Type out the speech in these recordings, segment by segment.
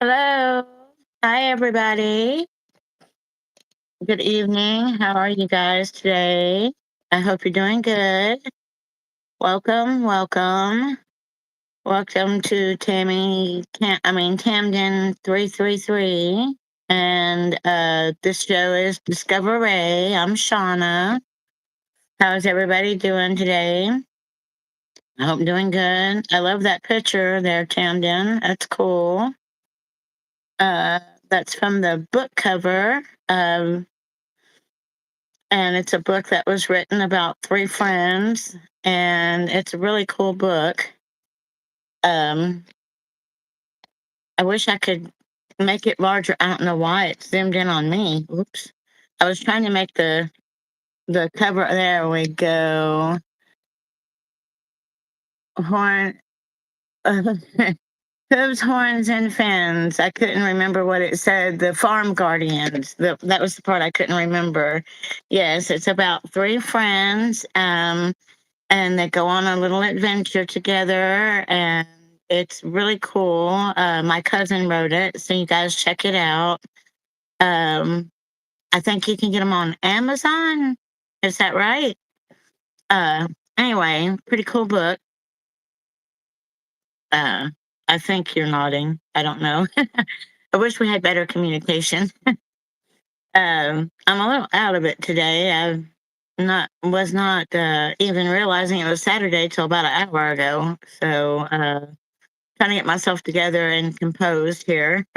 Hello. Hi, everybody. Good evening. How are you guys today? I hope you're doing good. Welcome, welcome. Welcome to Camden 333. And this show is Discover Ray. I'm Shauna. How's everybody doing today? I hope doing good. I love that picture there, Camden. That's cool. Uh, that's from the book cover. Um, and it's a book that was written about three friends, and it's a really cool book. Um, I wish I could make it larger. I don't know why it zoomed in on me. Oops. I was trying to make the cover. There we go. Horn. Hooves, horns, and fins. I couldn't remember what it said. The farm guardians. That was the part I couldn't remember. Yes, it's about three friends. And they go on a little adventure together, and it's really cool. My cousin wrote it, so you guys check it out. Um, I think you can get them on Amazon. Is that right? Uh, anyway, pretty cool book. Uh, I think you're nodding. I don't know. I wish we had better communication. I'm a little out of it today. I not was not even realizing it was Saturday till about an hour ago. So trying to get myself together and composed here.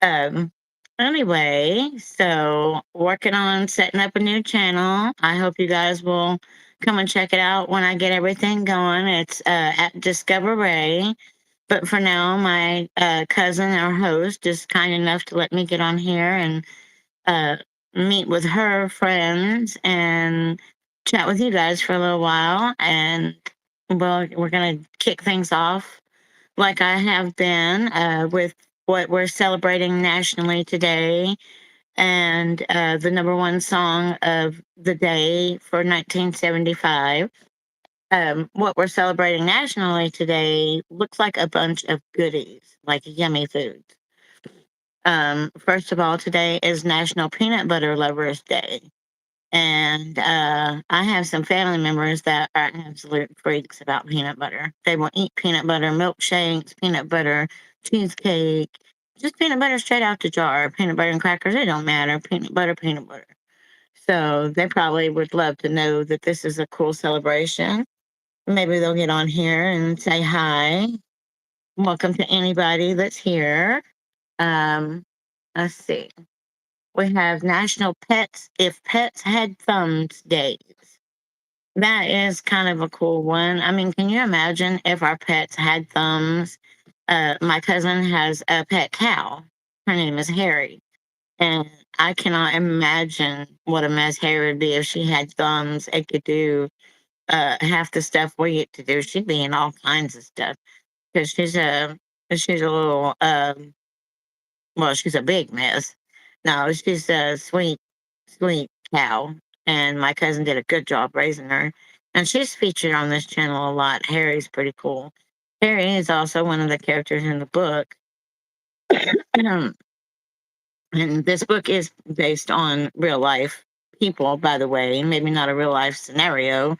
Um, anyway, so working on setting up a new channel. I hope you guys will come and check it out when I get everything going. It's at Discover Ray. But for now, my cousin, our host, is kind enough to let me get on here and uh, meet with her friends and chat with you guys for a little while. And well, we're going to kick things off like I have been with what we're celebrating nationally today, and the number one song of the day for 1975. What we're celebrating nationally today looks like a bunch of goodies, like yummy foods. First of all, today is National Peanut Butter Lovers Day. And I have some family members that are absolute freaks about peanut butter. They will eat peanut butter milkshakes, peanut butter cheesecake, just peanut butter straight out the jar, peanut butter and crackers. It don't matter. Peanut butter, peanut butter. So they probably would love to know that this is a cool celebration. Maybe they'll get on here and say hi. Welcome to anybody that's here. Um, let's see. We have National Pets If Pets Had Thumbs Days. That is kind of a cool one. I mean, can you imagine if our pets had thumbs? My cousin has a pet cow. Her name is Harry. And I cannot imagine what a mess Harry would be if she had thumbs and could do half the stuff we get to do. She'd be in all kinds of stuff because she's a little well, she's a big mess. No, she's a sweet, sweet cow, and my cousin did a good job raising her. And she's featured on this channel a lot. Harry's pretty cool. Harry is also one of the characters in the book. And this book is based on real life people, by the way, maybe not a real life scenario,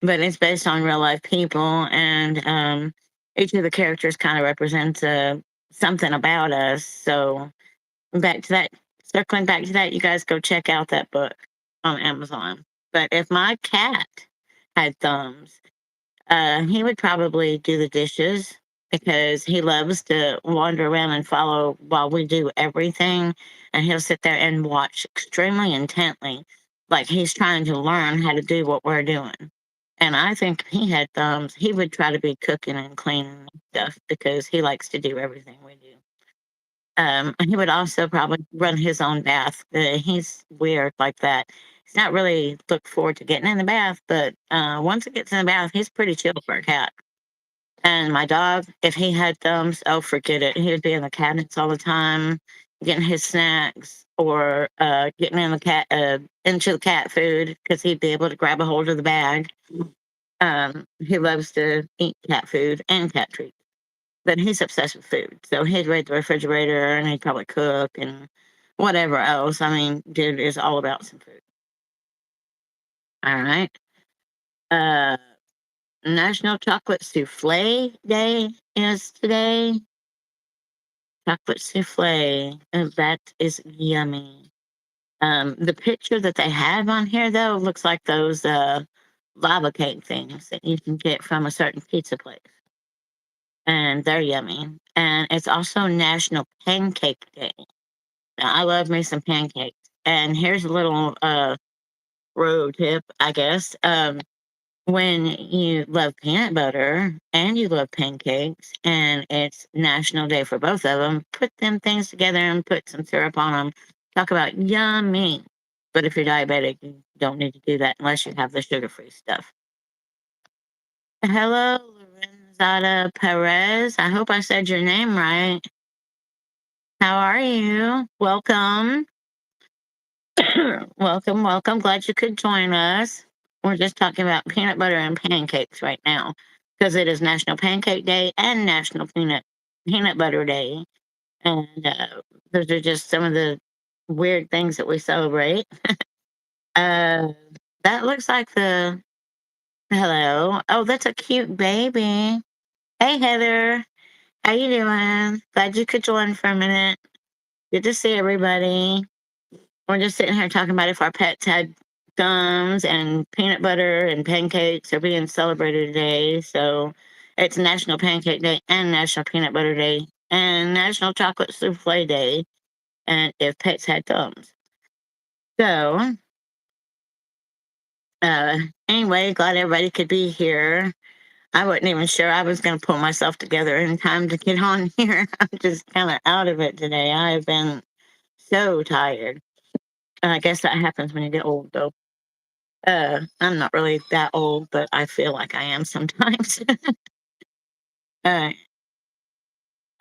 but it's based on real life people. And each of the characters kind of represents something about us. So back to that, circling back to that, you guys go check out that book on Amazon. But if my cat had thumbs, he would probably do the dishes because he loves to wander around and follow while we do everything. And he'll sit there and watch extremely intently, like he's trying to learn how to do what we're doing. And I think if he had thumbs, he would try to be cooking and cleaning and stuff because he likes to do everything we do. He would also probably run his own bath. He's weird like that. He's not really look forward to getting in the bath, but once he gets in the bath, he's pretty chill for a cat. And my dog, if he had thumbs, oh, forget it. He would be in the cabinets all the time, getting his snacks or getting in the cat into the cat food because he'd be able to grab a hold of the bag. He loves to eat cat food and cat treats. but he's obsessed with food. So he'd raid the refrigerator and he'd probably cook and whatever else. I mean, dude is all about some food. All right. Uh, National Chocolate Souffle Day is today. Chocolate souffle. That is yummy. The picture that they have on here, though, looks like those lava cake things that you can get from a certain pizza place. And they're yummy. And it's also National Pancake Day. Now, I love me some pancakes. And here's a little road tip, I guess. When you love peanut butter and you love pancakes, and it's National Day for both of them, put them things together and put some syrup on them. Talk about yummy. But if you're diabetic, you don't need to do that unless you have the sugar free stuff. Hello, Lorenzada Perez. I hope I said your name right. How are you? Welcome. Welcome, welcome. Glad you could join us. We're just talking about peanut butter and pancakes right now because it is National Pancake Day and National Peanut Butter Day. And those are just some of the weird things that we celebrate. Uh, that looks like the hello. Oh, that's a cute baby. Hey, Heather. How you doing? Glad you could join for a minute. Good to see everybody. We're just sitting here talking about if our pets had gums, and peanut butter and pancakes are being celebrated today. So it's National Pancake Day and National Peanut Butter Day and National Chocolate Souffle Day. And if pets had gums. So anyway, glad everybody could be here. I wasn't even sure I was going to pull myself together in time to get on here. I'm just kind of out of it today. I have been so tired. I guess that happens when you get old, though. I'm not really that old, but I feel like I am sometimes. uh,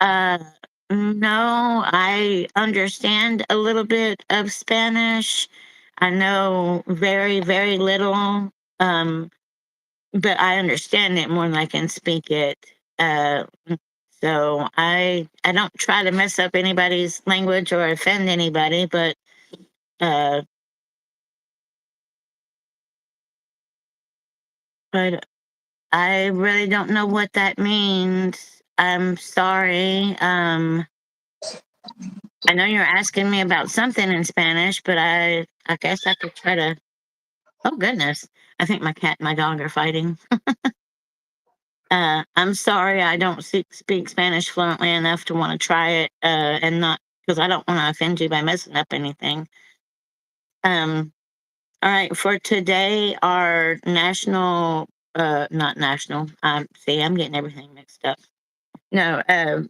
uh, no, I understand a little bit of Spanish. I know very, very little, but I understand it more than I can speak it. Uh, so I don't try to mess up anybody's language or offend anybody, uh, but I really don't know what that means. I'm sorry. I know you're asking me about something in Spanish, but I guess I could try to. Oh goodness, I think my cat and my dog are fighting. I'm sorry, I don't speak Spanish fluently enough to want to try it, and not because I don't want to offend you by messing up anything. Um, all right, for today, our national, not national. See, I'm getting everything mixed up. No,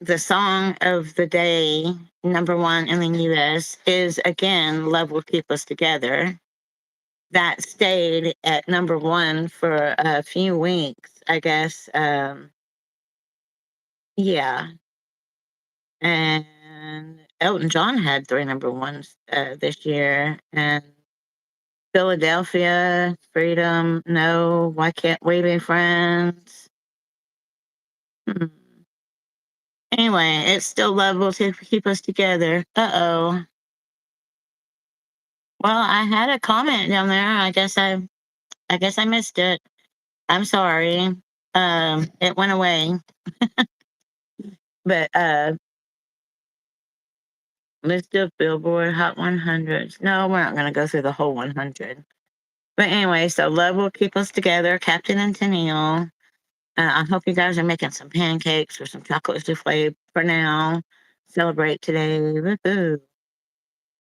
the song of the day, number one in the US, is again, Love Will Keep Us Together. That stayed at number one for a few weeks, I guess. Yeah. And Elton John had three number ones this year. And Philadelphia, Freedom, No, Why Can't We Be Friends? Hmm. Anyway, it's still Love Will Keep Us Together. Uh-oh. Well, I had a comment down there. I guess I missed it. I'm sorry. It went away. But list of Billboard Hot 100s. No, we're not gonna go through the whole 100. But anyway, so Love Will Keep Us Together, Captain and Tennille. I hope you guys are making some pancakes or some chocolate souffle for now. Celebrate today. Woohoo.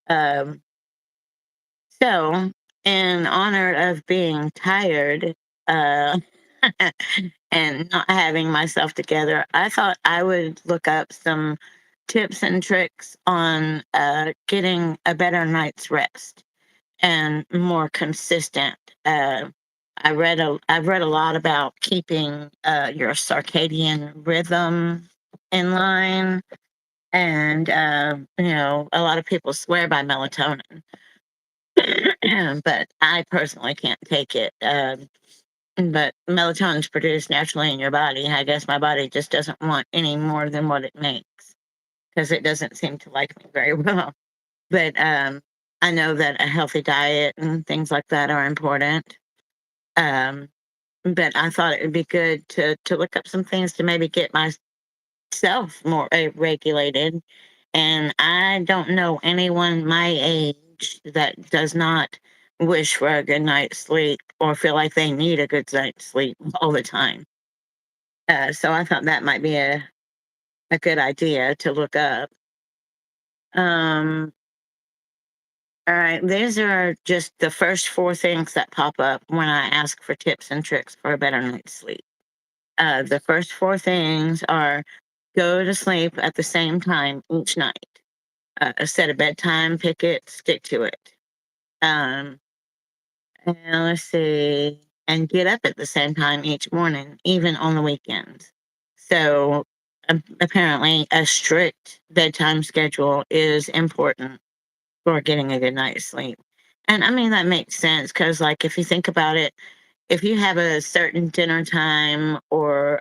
Um, so, in honor of being tired uh, and not having myself together, I thought I would look up some tips and tricks on getting a better night's rest and more consistent. I've read a lot about keeping your circadian rhythm in line, and a lot of people swear by melatonin, but I personally can't take it. but melatonin is produced naturally in your body. I guess my body just doesn't want any more than what it makes because it doesn't seem to like me very well. But I know that a healthy diet and things like that are important. Um, but I thought it would be good to look up some things to maybe get myself more regulated. And I don't know anyone my age that does not wish for a good night's sleep or feel like they need a good night's sleep all the time. So I thought that might be a good idea to look up. Um, all right, these are just the first four things that pop up when I ask for tips and tricks for a better night's sleep. The first four things are go to sleep at the same time each night. Set a bedtime, pick it, stick to it. Um, and let's see, and get up at the same time each morning, even on the weekends. So apparently, a strict bedtime schedule is important for getting a good night's sleep. And I mean, that makes sense because, like, if you think about it, if you have a certain dinner time or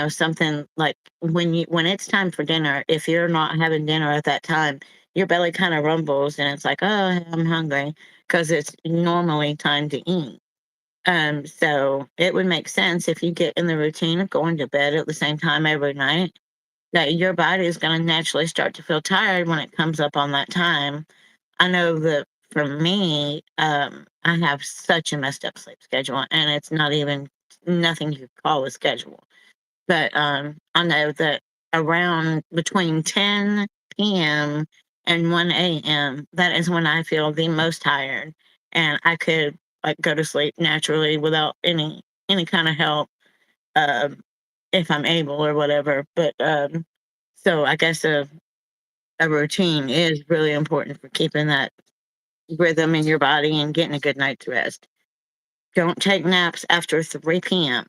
something like when it's time for dinner, if you're not having dinner at that time, your belly kind of rumbles and it's like, oh, I'm hungry because it's normally time to eat. So it would make sense if you get in the routine of going to bed at the same time every night, that your body is going to naturally start to feel tired when it comes up on that time. I know that for me, I have such a messed up sleep schedule, and it's not even nothing you could call a schedule. But I know that around between 10 p.m. and 1 a.m., that is when I feel the most tired, and I could like go to sleep naturally without any kind of help, um, if I'm able or whatever. But so I guess a routine is really important for keeping that rhythm in your body and getting a good night's rest. Don't take naps after 3 p.m.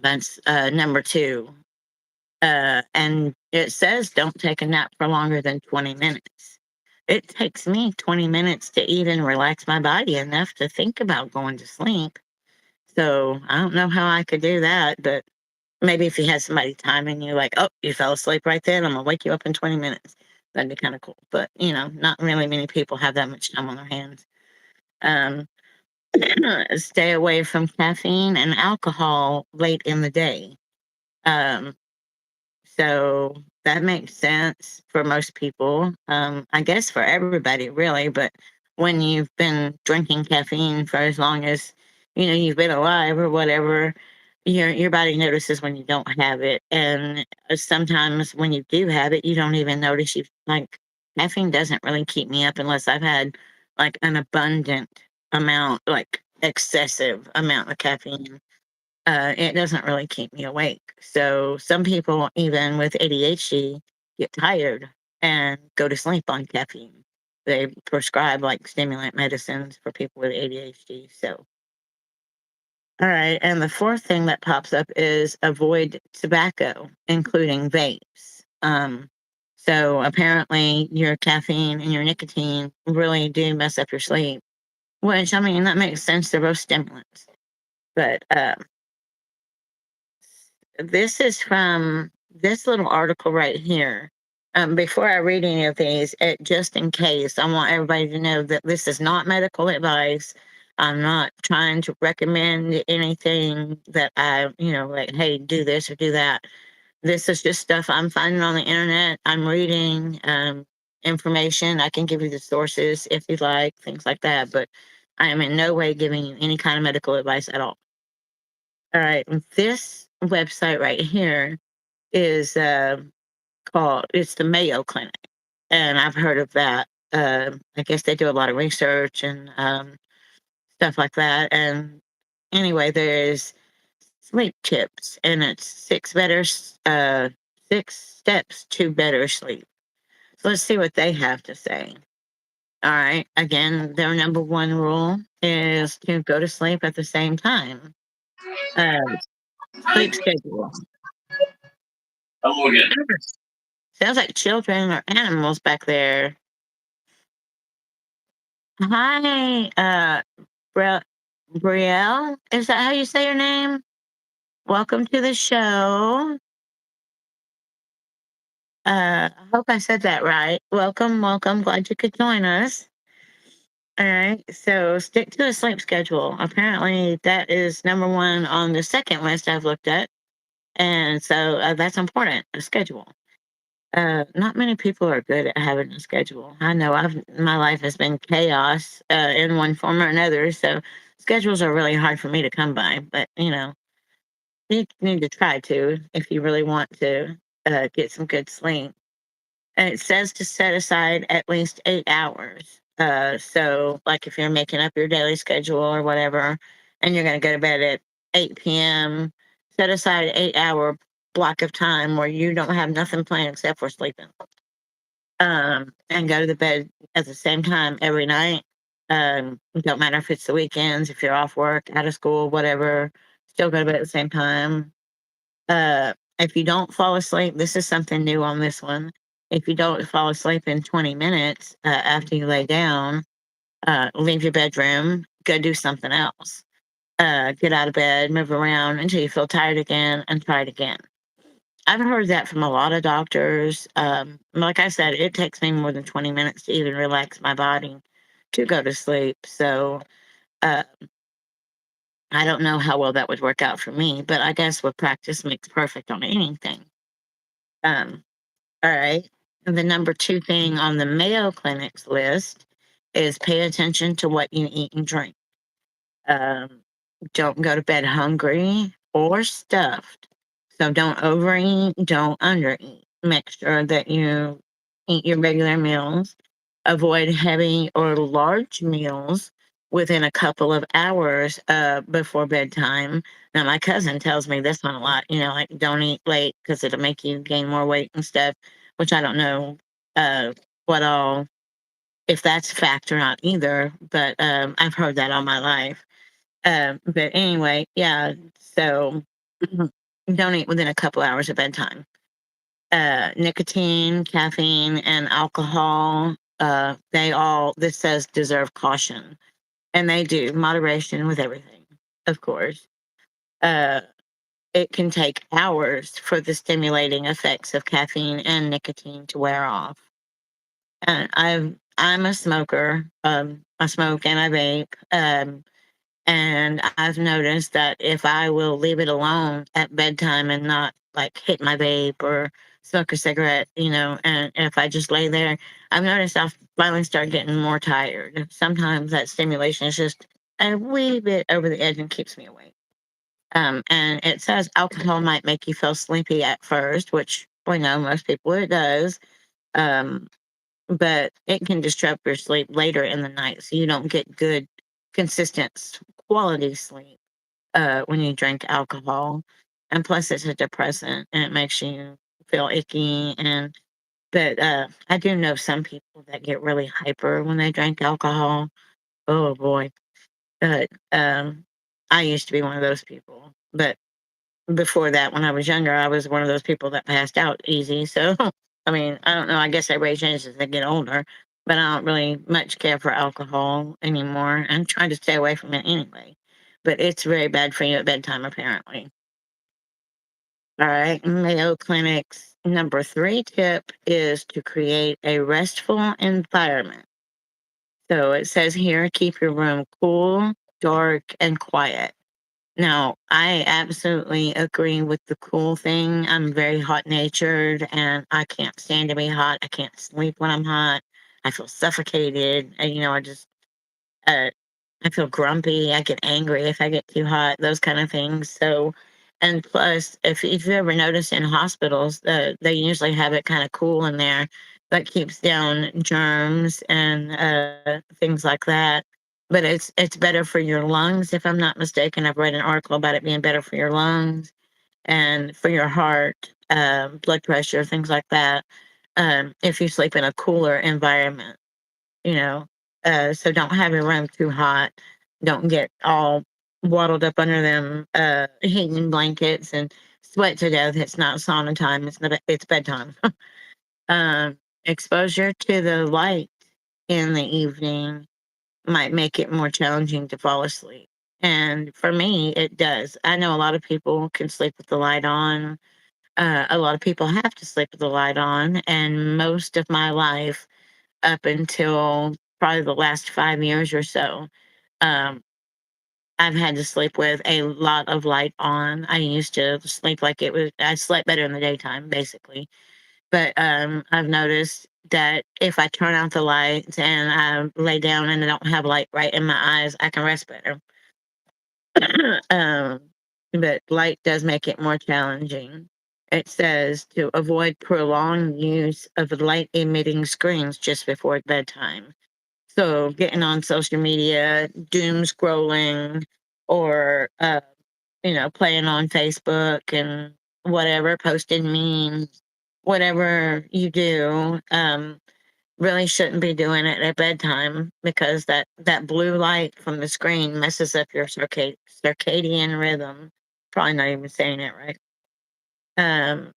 That's number two. And it says don't take a nap for longer than 20 minutes. It takes me 20 minutes to even relax my body enough to think about going to sleep. So I don't know how I could do that, but maybe if you had somebody timing you, like, oh, you fell asleep right then, I'm gonna wake you up in 20 minutes. That'd be kind of cool. But, not really many people have that much time on their hands. Um, Stay away from caffeine and alcohol late in the day. Um, so that makes sense for most people. I guess for everybody, really. But when you've been drinking caffeine for as long as you've been alive or whatever, your body notices when you don't have it, and sometimes when you do have it, you don't even notice. You like caffeine doesn't really keep me up unless I've had like an abundant amount, like excessive amount of caffeine. It doesn't really keep me awake. So some people, even with ADHD, get tired and go to sleep on caffeine. They prescribe like stimulant medicines for people with ADHD. So, all right. And the fourth thing that pops up is avoid tobacco, including vapes. So apparently, your caffeine and your nicotine really do mess up your sleep, which I mean, that makes sense. They're both stimulants. But this is from this little article right here. Before I read any of these, just in case, I want everybody to know that this is not medical advice. I'm not trying to recommend anything that like, hey, do this or do that. This is just stuff I'm finding on the internet. I'm reading information. I can give you the sources if you like, things like that. But I am in no way giving you any kind of medical advice at all. All right. This website right here is called it's the Mayo Clinic, and I've heard of that. I guess they do a lot of research and stuff like that. And anyway, there's sleep tips, and it's six steps to better sleep. So let's see what they have to say. All right. Again, their number one rule is to go to sleep at the same time. Uh, Sleep schedule. Hello again. Sounds like children or animals back there. Hi, Brett. Brielle, is that how you say your name? Welcome to the show. I hope I said that right. Welcome, welcome. Glad you could join us. All right. So stick to a sleep schedule. Apparently, that is number one on the second list I've looked at. And so that's important, a schedule. Not many people are good at having a schedule. I know my life has been chaos in one form or another. So schedules are really hard for me to come by. But, you need to try to if you really want to get some good sleep. And it says to set aside at least 8 hours. So, like if you're making up your daily schedule or whatever, and you're going to go to bed at 8 p.m., set aside an 8 hour block of time where you don't have nothing planned except for sleeping. And go to the bed at the same time every night. It don't matter if it's the weekends, if you're off work, out of school, whatever, still go to bed at the same time. If you don't fall asleep, this is something new on this one. If you don't fall asleep in 20 minutes after you lay down, leave your bedroom, go do something else. Get out of bed, move around until you feel tired again, and try it again. I've heard that from a lot of doctors. Like I said, it takes me more than 20 minutes to even relax my body to go to sleep. So uh, I don't know how well that would work out for me, but I guess with practice makes perfect on anything. Um, all right. And the number two thing on the Mayo Clinic's list is pay attention to what you eat and drink. Um, don't go to bed hungry or stuffed. So don't overeat, don't undereat. Make sure that you eat your regular meals. Avoid heavy or large meals within a couple of hours before bedtime. Now, my cousin tells me this one a lot, like don't eat late because it'll make you gain more weight and stuff, which I don't know uh, what all, if that's fact or not either, but I've heard that all my life. But anyway, yeah. So don't eat within a couple hours of bedtime. Nicotine, caffeine, and alcohol. This says deserve caution, and they do moderation with everything, of course. Uh, it can take hours for the stimulating effects of caffeine and nicotine to wear off. And I'm a smoker. I smoke and I vape. And I've noticed that if I will leave it alone at bedtime and not like hit my vape or smoke a cigarette, and if I just lay there, I've noticed I'll finally start getting more tired. Sometimes that stimulation is just a wee bit over the edge and keeps me awake. And it says alcohol might make you feel sleepy at first, which we know most people it does. Um, but it can disrupt your sleep later in the night, so you don't get good, consistent quality sleep when you drink alcohol. And plus, it's a depressant and it makes you feel icky. But I do know some people that get really hyper when they drink alcohol. Oh boy. But I used to be one of those people. But before that, when I was younger, I was one of those people that passed out easy. So, I mean, I don't know. I guess everybody changes as they get older, but I don't really much care for alcohol anymore. I'm trying to stay away from it anyway. But it's very bad for you at bedtime, apparently. All right. Mayo Clinic's number three tip is to create a restful environment. So it says here keep your room cool, dark, and quiet. Now, I absolutely agree with the cool thing. I'm very hot natured and I can't stand to be hot. I can't sleep when I'm hot. I feel suffocated. Uh, I feel grumpy. I get angry if I get too hot, those kind of things. So, and plus, if you ever notice in hospitals, they usually have it kind of cool in there that keeps down germs and things like that. But it's better for your lungs, if I'm not mistaken. I've read an article about it being better for your lungs and for your heart, blood pressure, things like that. If you sleep in a cooler environment you know. So don't have your room too hot. Don't get all waddled up under them heating blankets and sweat to death. It's not sauna time. It's bedtime. Exposure to the light in the evening might make it more challenging to fall asleep. And for me, it does. I know a lot of people can sleep with the light on. A lot of people have to sleep with the light on. And most of my life, up until probably the last 5 years or so, um, I've had to sleep with a lot of light on. I used to sleep like I slept better in the daytime, basically. But I've noticed that if I turn out the lights and I lay down and I don't have light right in my eyes, I can rest better. um, but light does make it more challenging. It says to avoid prolonged use of light emitting screens just before bedtime. So getting on social media, doom scrolling, or playing on Facebook and whatever, posting memes, whatever you do, really shouldn't be doing it at bedtime because that blue light from the screen messes up your circadian rhythm. Probably not even saying it right. Um,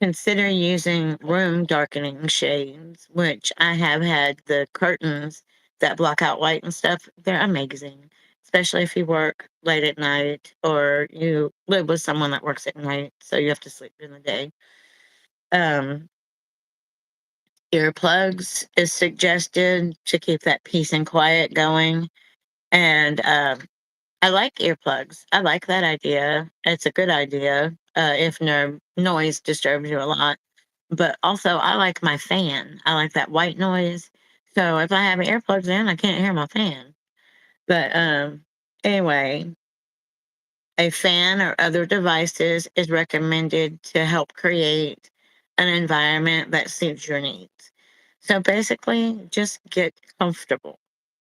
Consider using room darkening shades, which I have had the curtains that block out light and stuff. They're amazing, especially if you work late at night or you live with someone that works at night, so you have to sleep during the day. Um, Earplugs is suggested to keep that peace and quiet going. And I like earplugs. I like that idea. It's a good idea if noise disturbs you a lot. But also, I like my fan. I like that white noise. So if I have earplugs in, I can't hear my fan. But anyway, a fan or other devices is recommended to help create an environment that suits your needs. So basically, just get comfortable.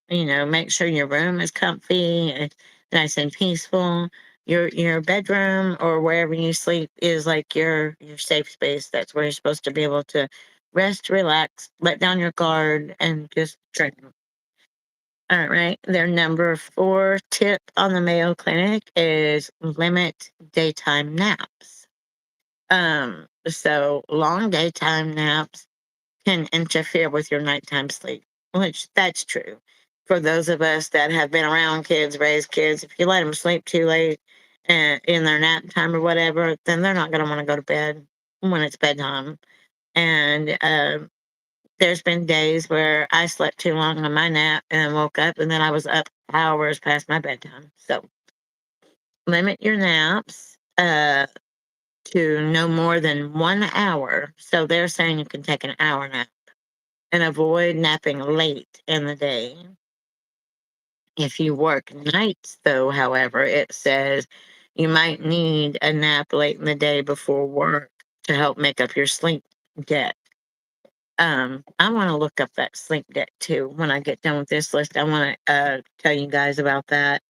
Make sure your room is comfy, it's nice and peaceful. Your bedroom or wherever you sleep is like your safe space. That's where you're supposed to be able to rest, relax, let down your guard, and just dream. All right. Their number 4 tip on the Mayo Clinic is limit daytime naps. So long daytime naps can interfere with your nighttime sleep, which that's true. For those of us that have been around kids, raised kids, if you let them sleep too late in their nap time or whatever, then they're not going to want to go to bed when it's bedtime. And there's been days where I slept too long on my nap and woke up, and then I was up hours past my bedtime. So limit your naps to no more than 1 hour. So they're saying you can take an hour nap and avoid napping late in the day. If you work nights, though, however, it says you might need a nap late in the day before work to help make up your sleep debt. I want to look up that sleep debt too. When I get done with this list, I want to tell you guys about that.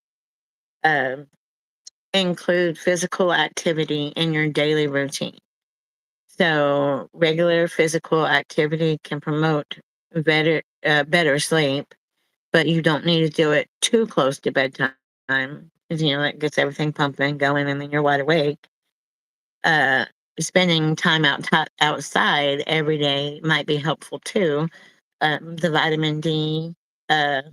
Um, Include physical activity in your daily routine. So, regular physical activity can promote better sleep, but you don't need to do it too close to bedtime because, it gets everything pumping, going, and then you're wide awake. Uh, Spending time outside every day might be helpful too. The vitamin D uh,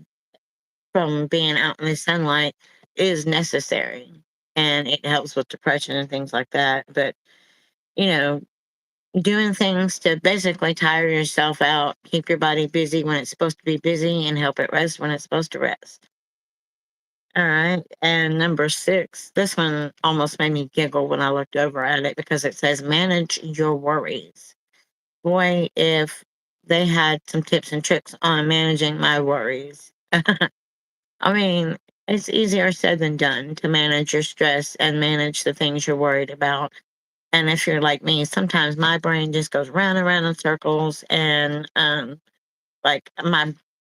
from being out in the sunlight is necessary and it helps with depression and things like that. But, you know, doing things to basically tire yourself out, keep your body busy when it's supposed to be busy, and help it rest when it's supposed to rest. All right. And number 6, this one almost made me giggle when I looked over at it because it says manage your worries. Boy, if they had some tips and tricks on managing my worries. I mean, it's easier said than done to manage your stress and manage the things you're worried about. And if you're like me, sometimes my brain just goes round and round in circles and like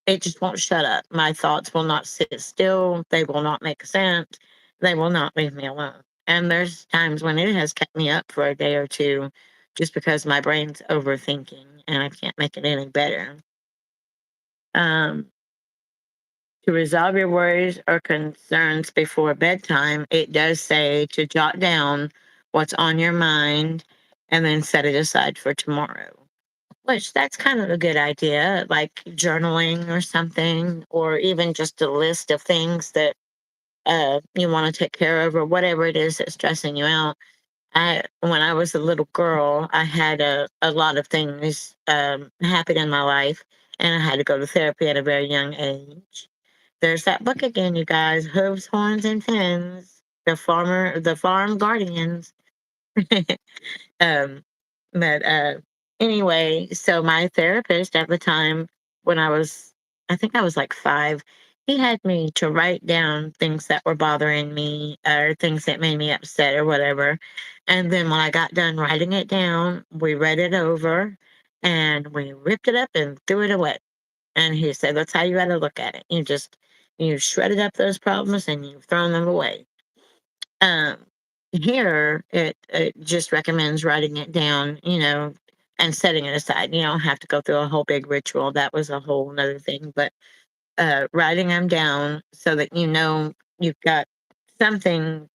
it just won't shut up. My thoughts will not sit still. They will not make sense. They will not leave me alone. And there's times when it has kept me up for a day or two just because my brain's overthinking and I can't make it any better. Um, to resolve your worries or concerns before bedtime, it does say to jot down what's on your mind and then set it aside for tomorrow. Which that's kind of a good idea, like journaling or something, or even just a list of things that you want to take care of, or whatever it is that's stressing you out. When I was a little girl, I had a lot of things happen in my life, and I had to go to therapy at a very young age. There's that book again, you guys: Hooves, Horns, and Fins. The Farm Guardians. Um, but anyway, so my therapist at the time, when I think I was like 5, he had me to write down things that were bothering me or things that made me upset or whatever. And then when I got done writing it down, we read it over and we ripped it up and threw it away. And he said, "That's how you got to look at it. You shredded up those problems and you've thrown them away." Um, Here, it just recommends writing it down, and setting it aside. You don't have to go through a whole big ritual. That was a whole nother thing. But writing them down so that you've got something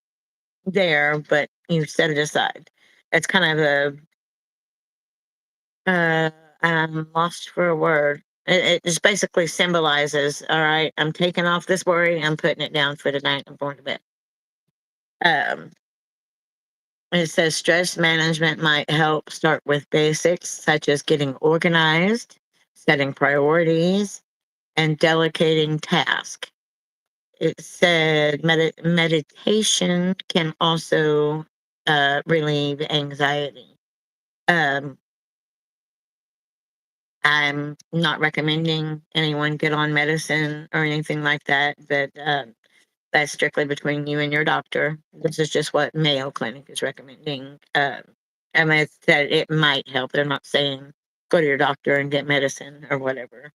there, but you set it aside. It's kind of I'm lost for a word. It just basically symbolizes, all right, I'm taking off this worry, I'm putting it down for tonight, I'm going to bed. Um, It says stress management might help start with basics such as getting organized, setting priorities, and delegating tasks. It said meditation can also relieve anxiety. Um, I'm not recommending anyone get on medicine or anything like that, but that's strictly between you and your doctor. This is just what Mayo Clinic is recommending. I mean, it's that it might help. They're not saying go to your doctor and get medicine or whatever.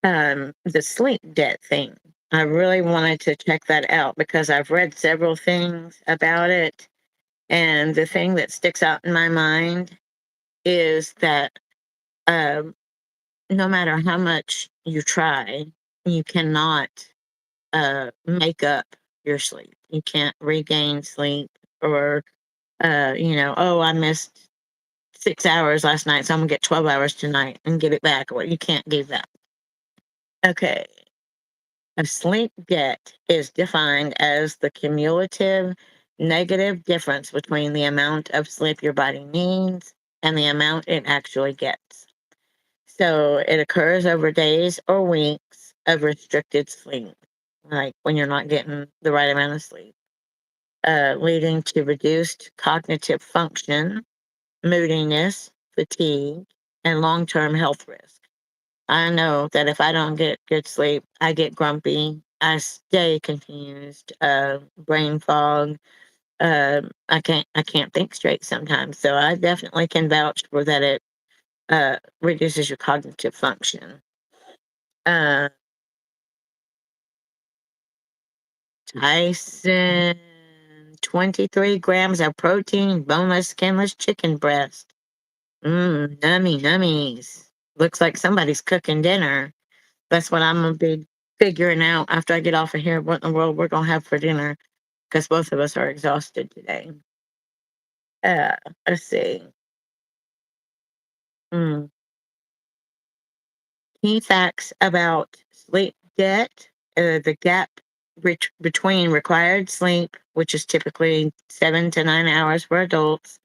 The sleep debt thing. I really wanted to check that out because I've read several things about it. And the thing that sticks out in my mind is that um, no matter how much you try, you cannot make up your sleep. You can't regain sleep or, oh, I missed 6 hours last night, so I'm gonna get 12 hours tonight and get it back. Well, you can't do that. Okay. A sleep debt is defined as the cumulative negative difference between the amount of sleep your body needs and the amount it actually gets. So it occurs over days or weeks of restricted sleep, like when you're not getting the right amount of sleep, leading to reduced cognitive function, moodiness, fatigue, and long term health risk. I know that if I don't get good sleep, I get grumpy, I stay confused, brain fog. I can't think straight sometimes. So I definitely can vouch for that. It reduces your cognitive function. Uh, Tyson, 23 grams of protein, boneless, skinless chicken breast. Nummy nummies. Looks like somebody's cooking dinner. That's what I'm gonna be figuring out after I get off of here. What in the world we're gonna have for dinner? Because both of us are exhausted today. Uh, let's see. Mm. Key facts about sleep debt. The gap between required sleep, which is typically 7 to 9 hours for adults,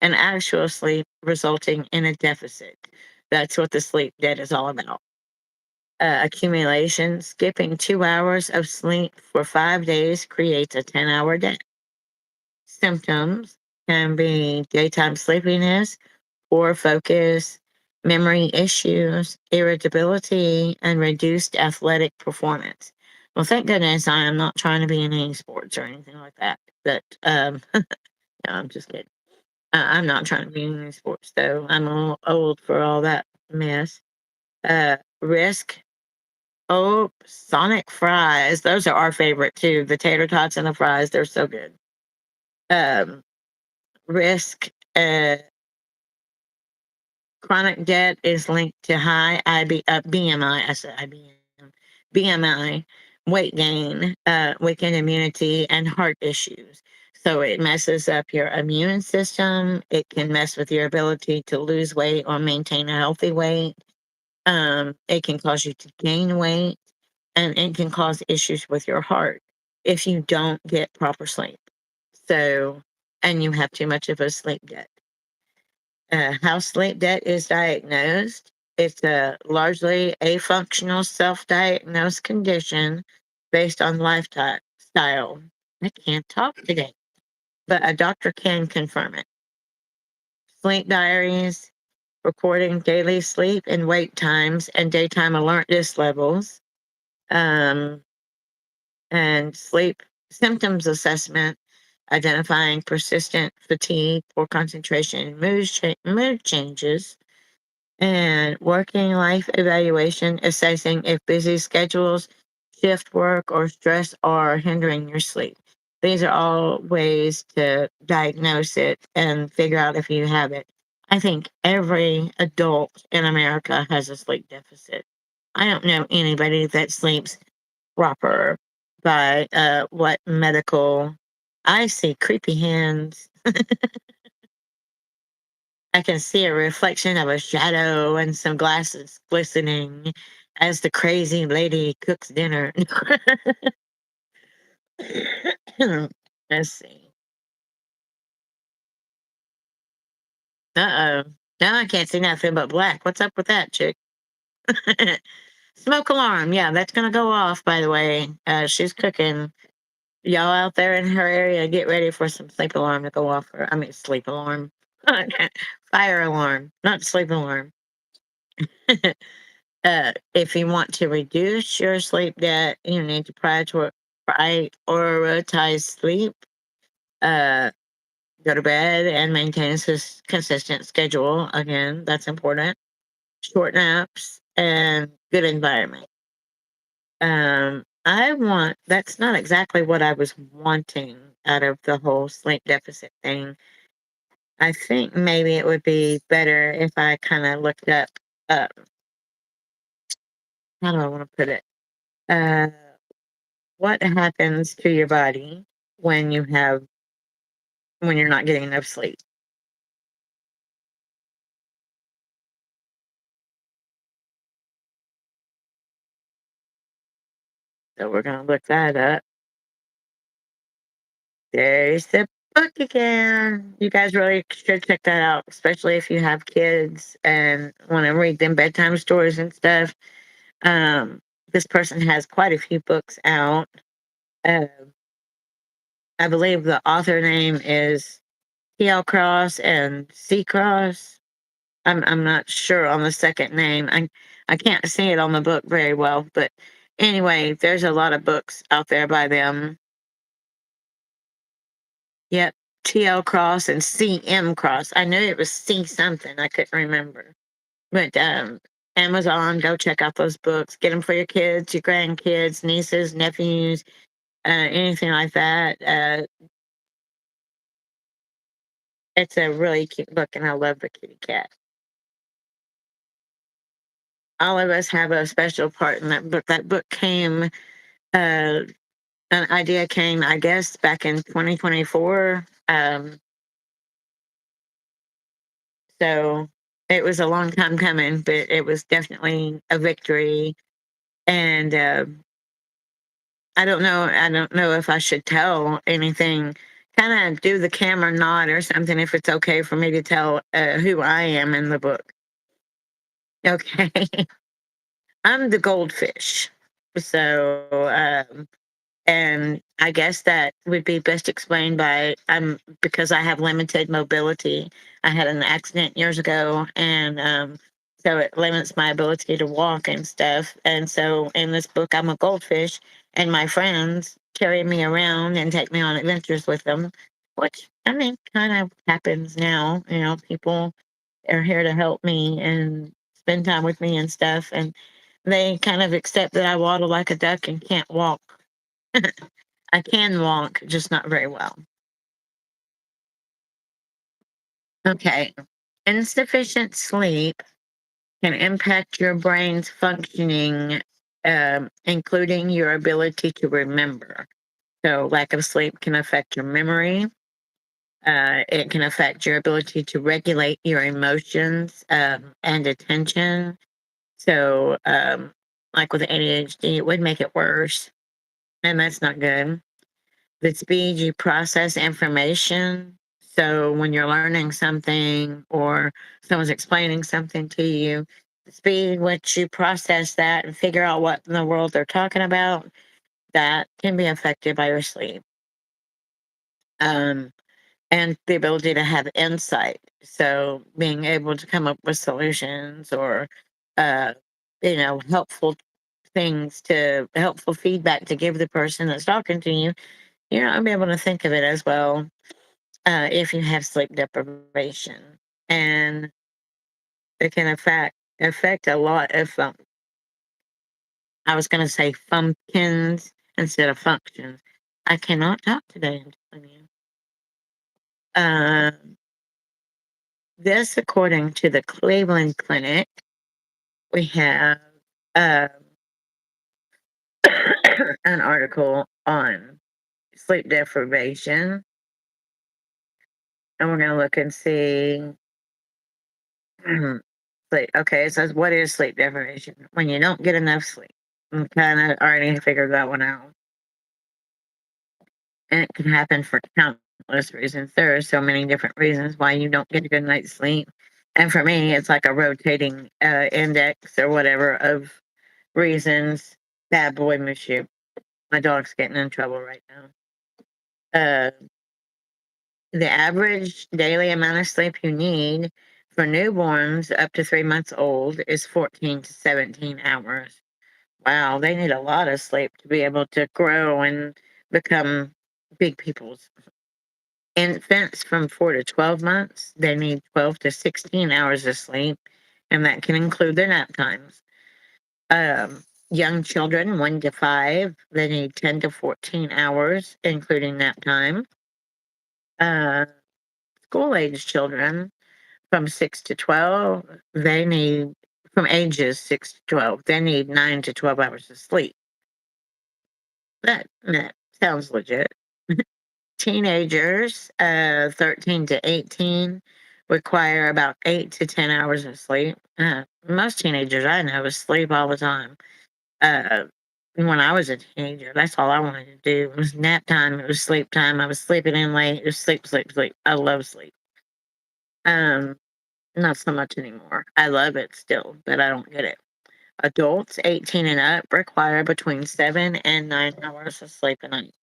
and actual sleep, resulting in a deficit. That's what the sleep debt is all about. Accumulation: skipping 2 hours of sleep for 5 days creates a 10-hour debt. Symptoms can be daytime sleepiness, poor focus, memory issues, irritability, and reduced athletic performance. Well, thank goodness I am not trying to be in any sports or anything like that. But no, I'm just kidding. I'm not trying to be in any sports, though. I'm a little old for all that mess. Risk. Oh, Sonic fries. Those are our favorite too. The tater tots and the fries, they're so good. Um, Risk. Chronic debt is linked to high BMI. I said IBM. BMI, weight gain, weakened immunity, and heart issues. So it messes up your immune system. It can mess with your ability to lose weight or maintain a healthy weight. It can cause you to gain weight, and it can cause issues with your heart. if you don't get proper sleep. So, and you have too much of a sleep debt. How sleep debt is diagnosed, it's a largely a functional self-diagnosed condition based on lifestyle. I can't talk today, but a doctor can confirm it. Sleep diaries, recording daily sleep and wake times and daytime alertness levels, um, and sleep symptoms assessment, identifying persistent fatigue, poor concentration, mood changes, and working life evaluation, assessing if busy schedules, shift work, or stress are hindering your sleep. These are all ways to diagnose it and figure out if you have it. I think every adult in America has a sleep deficit. I don't know anybody that sleeps proper by what medical. I see creepy hands. I can see a reflection of a shadow and some glasses glistening as the crazy lady cooks dinner. Let's see. Uh oh. Now I can't see nothing but black. What's up with that, chick? Smoke alarm. Yeah, that's going to go off, by the way. She's cooking. Y'all out there in her area, get ready for some sleep alarm to go off. I mean, sleep alarm. Fire alarm, not sleep alarm. If you want to reduce your sleep debt, you need to prioritize sleep, uh, go to bed, and maintain a consistent schedule. Again, that's important. Short naps and good environment. That's not exactly what I was wanting out of the whole sleep deficit thing. I think maybe it would be better if I kind of looked up, uh, how do I want to put it? Uh, what happens to your body when when you're not getting enough sleep? So we're gonna look that up. There's the book again. You guys really should check that out, especially if you have kids and want to read them bedtime stories and stuff. Um, this person has quite a few books out. Uh, I believe the author name is T.L. Cross and C. Cross. I'm not sure on the second name. I can't see it on the book very well, but anyway, there's a lot of books out there by them. Yep, T.L. Cross and C.M. Cross. I knew it was C something. I couldn't remember. But Amazon, go check out those books. Get them for your kids, your grandkids, nieces, nephews, anything like that. It's a really cute book, and I love the kitty cat. All of us have a special part in that book. That book came, an idea came, I guess, back in 2024. So it was a long time coming, but it was definitely a victory. And I don't know if I should tell anything. Kind of do the camera nod or something if it's okay for me to tell who I am in the book. Okay. I'm the goldfish. So, and I guess that would be best explained by because I have limited mobility. I had an accident years ago, and so it limits my ability to walk and stuff. And so in this book, I'm a goldfish, and my friends carry me around and take me on adventures with them, which I mean kind of happens now. You know, people are here to help me and spend time with me and stuff, and they kind of accept that I waddle like a duck and can't walk. I can walk, just not very well. Okay. Insufficient sleep can impact your brain's functioning, including your ability to remember. So, lack of sleep can affect your memory. It can affect your ability to regulate your emotions and attention. So, like with ADHD, it would make it worse, and that's not good. the speed you process information. So when you're learning something or someone's explaining something to you, the speed which you process that and figure out what in the world they're talking about, that can be affected by your sleep. Um, and the ability to have insight. So being able to come up with solutions or, uh, helpful things to helpful feedback to give the person that's talking to you, you're not gonna be able to think of it as well if you have sleep deprivation, and it can affect a lot of. I was going to say functions instead of functions. I cannot talk today. I'm telling you. Uh, this, according to the Cleveland Clinic, we have um, an article on sleep deprivation, and we're going to look and see. Sleep. Okay, it says, what is sleep deprivation? When you don't get enough sleep. I kind of already figured that one out. And it can happen for countless reasons. There are so many different reasons why you don't get a good night's sleep. And for me, it's like a rotating index or whatever of reasons. Bad boy Mushu. My dog's getting in trouble right now. Uh, the average daily amount of sleep you need for newborns up to 3 months old is 14 to 17 hours. Wow, they need a lot of sleep to be able to grow and become big peoples. Infants from 4 to 12 months, they need 12 to 16 hours of sleep, and that can include their nap times. Young children, 1 to 5, they need 10 to 14 hours, including nap time. Uh, School age children from 6 to 12, they need, from ages 6 to 12, they need 9 to 12 hours of sleep. That sounds legit. Teenagers, 13 to 18, require about 8 to 10 hours of sleep. Most teenagers I know sleep all the time. Uh, when I was a teenager, that's all I wanted to do. It was nap time. It was sleep time. I was sleeping in late. It was sleep, sleep, sleep. I love sleep. Um, Not so much anymore. I love it still, but I don't get it. Adults 18 and up require between 7 and 9 hours of sleep a night.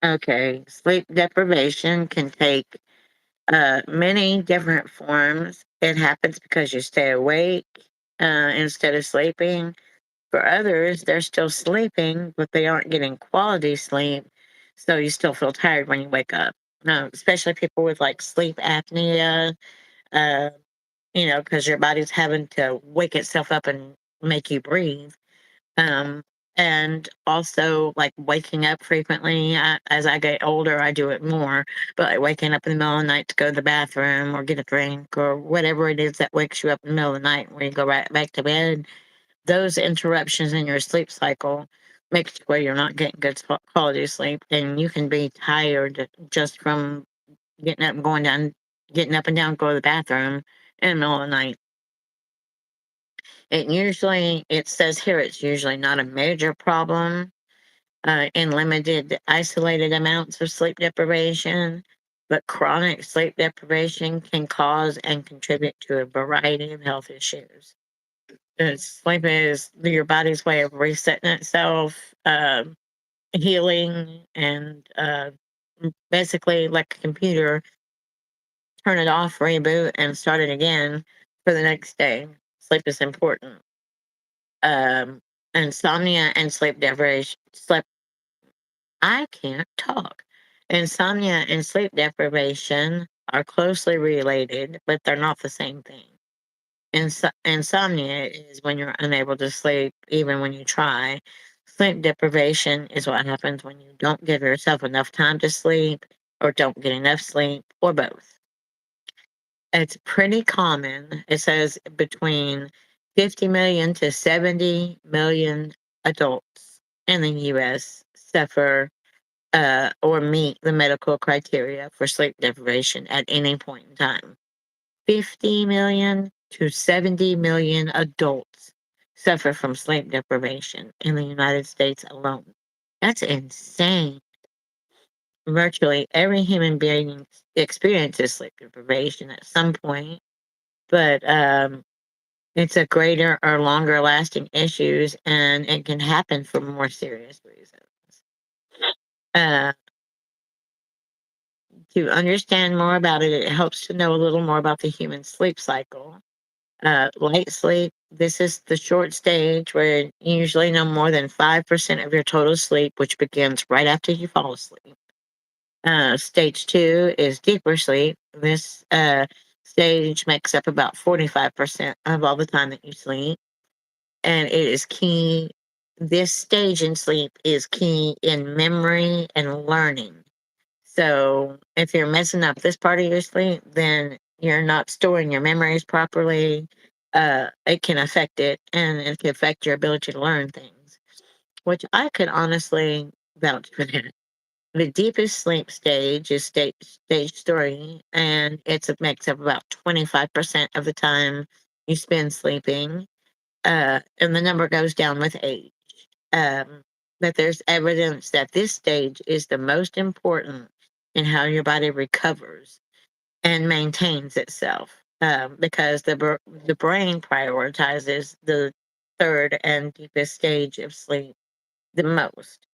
Okay, sleep deprivation can take many different forms. It happens because you stay awake instead of sleeping. For others, they're still sleeping, but they aren't getting quality sleep. So you still feel tired when you wake up. Especially people with like sleep apnea, uh, because your body's having to wake itself up and make you breathe. Um, and also like waking up frequently. As I get older, I do it more. But like waking up in the middle of the night to go to the bathroom or get a drink or whatever it is that wakes you up in the middle of the night when you go right back to bed, those interruptions in your sleep cycle makes it where you're not getting good quality sleep, and you can be tired just from getting up and going down, getting up and down, go to the bathroom in the middle of the night. It says here it's usually not a major problem in limited, isolated amounts of sleep deprivation, but chronic sleep deprivation can cause and contribute to a variety of health issues. Sleep is your body's way of resetting itself, healing, and basically, like a computer, turn it off, reboot, and start it again for the next day. Sleep is important. Um, Insomnia and sleep deprivation. I can't talk. Insomnia and sleep deprivation are closely related, but they're not the same thing. Insomnia is when you're unable to sleep, even when you try. Sleep deprivation is what happens when you don't give yourself enough time to sleep, or don't get enough sleep, or both. It's pretty common. It says between 50 million to 70 million adults in the US suffer or meet the medical criteria for sleep deprivation at any point in time. 50 million to 70 million adults suffer from sleep deprivation in the United States alone. That's insane. Virtually every human being experiences sleep deprivation at some point, but it's a greater or longer lasting issues, and it can happen for more serious reasons. Uh, to understand more about it, it helps to know a little more about the human sleep cycle. Light sleep, this is the short stage where you usually no more than 5% of your total sleep, which begins right after you fall asleep. Stage two is deeper sleep. This stage makes up about 45% of all the time that you sleep. And it is key. This stage in sleep is key in memory and learning. So if you're messing up this part of your sleep, then you're not storing your memories properly. It can affect it, and it can affect your ability to learn things, which I could honestly vouch for that. The deepest sleep stage is stage three, and it makes up about 25% of the time you spend sleeping. And the number goes down with age. Um, but there's evidence that this stage is the most important in how your body recovers and maintains itself, because the brain prioritizes the third and deepest stage of sleep the most.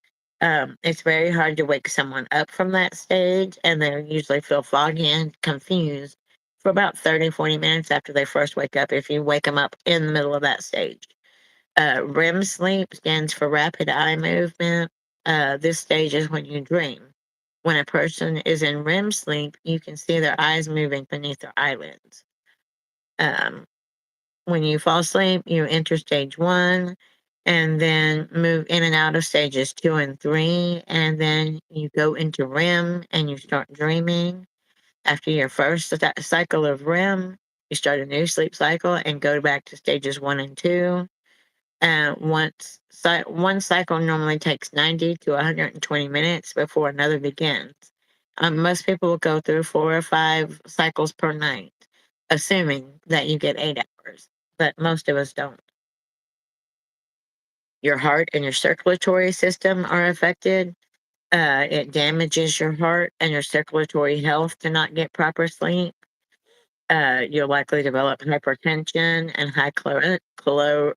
It's very hard to wake someone up from that stage, and they usually feel foggy and confused for about 30, 40 minutes after they first wake up if you wake them up in the middle of that stage. REM sleep stands for rapid eye movement. This stage is when you dream. When a person is in REM sleep, you can see their eyes moving beneath their eyelids. Um, when you fall asleep, you enter stage one and then move in and out of stages two and three. And then you go into REM and you start dreaming. After your first cycle of REM, you start a new sleep cycle and go back to stages one and two. One cycle normally takes 90 to 120 minutes before another begins. Most people will go through 4 or 5 cycles per night, assuming that you get 8 hours, but most of us don't. Your heart and your circulatory system are affected. It damages your heart and your circulatory health to not get proper sleep. You'll likely develop hypertension and high cholesterol.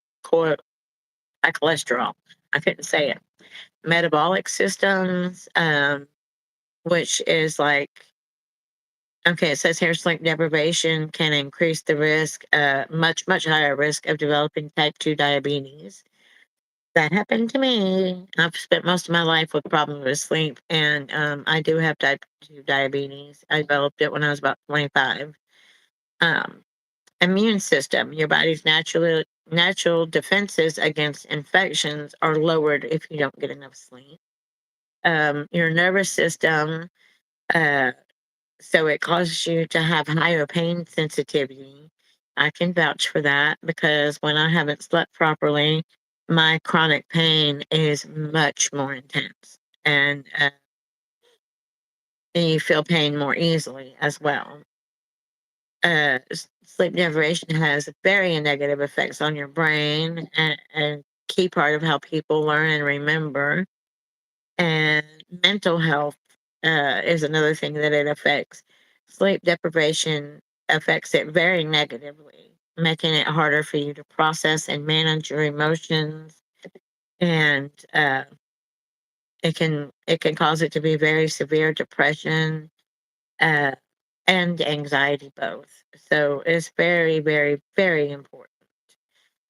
I couldn't say it. Metabolic systems, which is like, okay, it says here sleep deprivation can increase the risk, much, much higher risk of developing type 2 diabetes. That happened to me. I've spent most of my life with problems with sleep, and I do have type 2 diabetes. I developed it when I was about 25. Um, Immune system, your body's natural defenses against infections are lowered if you don't get enough sleep. Your nervous system, uh, so it causes you to have higher pain sensitivity. I can vouch for that because when I haven't slept properly, my chronic pain is much more intense, and you feel pain more easily as well. Sleep deprivation has very negative effects on your brain, and key part of how people learn and remember. And mental health is another thing that it affects. Sleep deprivation affects it very negatively, making it harder for you to process and manage your emotions. And it can cause it to be very severe depression, uh, and anxiety both. So it's very, very, very important.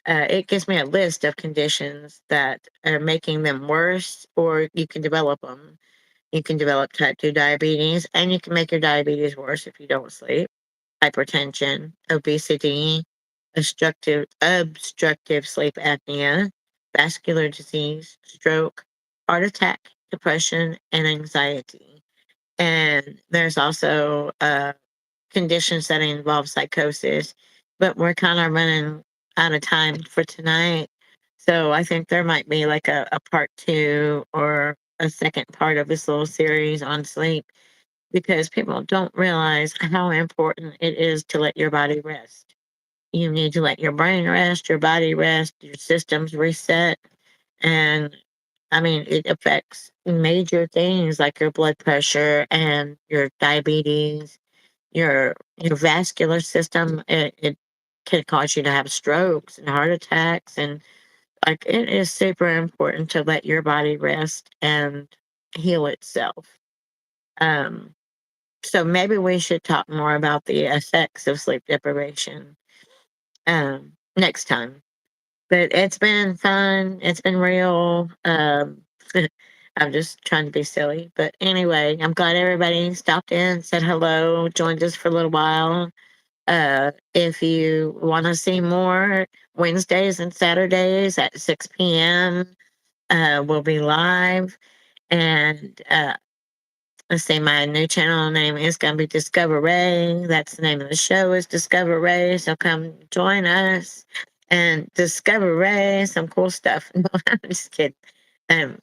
It gives me a list of conditions that are making them worse, or you can develop them. You can develop type 2 diabetes, and you can make your diabetes worse if you don't sleep. Hypertension, obesity, obstructive sleep apnea, vascular disease, stroke, heart attack, depression, and anxiety. And there's also conditions that involve psychosis, but we're kind of running out of time for tonight. So I think there might be like a part two or a second part of this little series on sleep, because people don't realize how important it is to let your body rest. you need to let your brain rest, your body rest, your systems reset. And I mean, it affects major things like your blood pressure and your diabetes, your vascular system. It can cause you to have strokes and heart attacks. And like, it is super important to let your body rest and heal itself. Um, so maybe we should talk more about the effects of sleep deprivation next time. But it's been fun. It's been real. I'm just trying to be silly. But anyway, I'm glad everybody stopped in, said hello, joined us for a little while. If you want to see more, Wednesdays and Saturdays at 6 p.m., we'll be live. And let's see, my new channel name is going to be Discover Ray. That's the name of the show, is Discover Ray. So come join us and discover Ray, some cool stuff. No, I'm just kidding.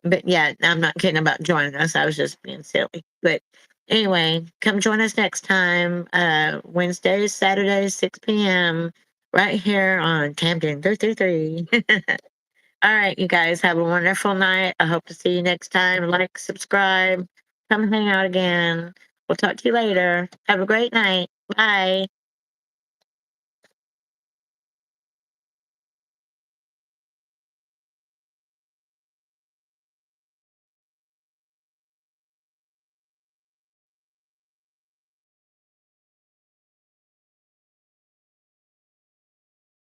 But yeah, I'm not kidding about joining us. I was just being silly. But anyway, come join us next time. Wednesdays, Saturdays, 6 p.m. right here on Camden 333. All right, you guys have a wonderful night. I hope to see you next time. Like, subscribe, come hang out again. We'll talk to you later. Have a great night. Bye.